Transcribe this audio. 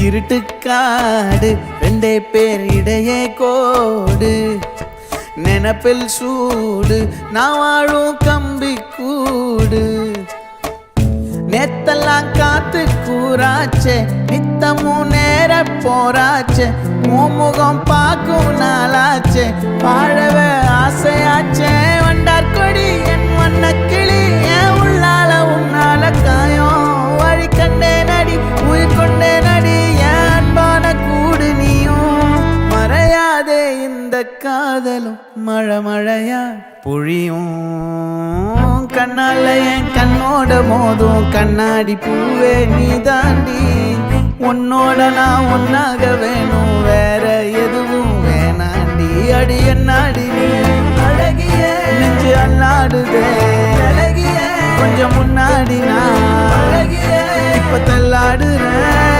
இருட்டுக்காடு ரெண்டே பேர் இடையே கோடு நினப்பில் சூடு நான் வாழும் கம்பி கூடு நேத்தெல்லாம் காத்து கூறாச்சே நித்தமும் நேர போராச்சே முகம் பார்க்கும் நாளாச்சே வாழவே ஆசையாச்சே வண்டார் கொடி என் வண்ண கிளி என் உள்ளால உன்னால காயம் வழி கண்டே நடி உயிர் கொண்டே நடி என் அன்பான கூடு நீயும் மறையாதே இந்த காதலும் மழை மழையா பொழியும் கண்ணால என் கண்ணோட மோதும் கண்ணாடி பூவே நீ தாண்டி உன்னோட நான் ஒன்னாக வேணும் வேற எதுவும் வேணாண்டி அடி என்னாடி நீ அழகிய நெஞ்சு அல்லாடுதே அழகிய கொஞ்சம் முன்னாடி நான் அழகிய இப்ப தள்ளாடுறேன்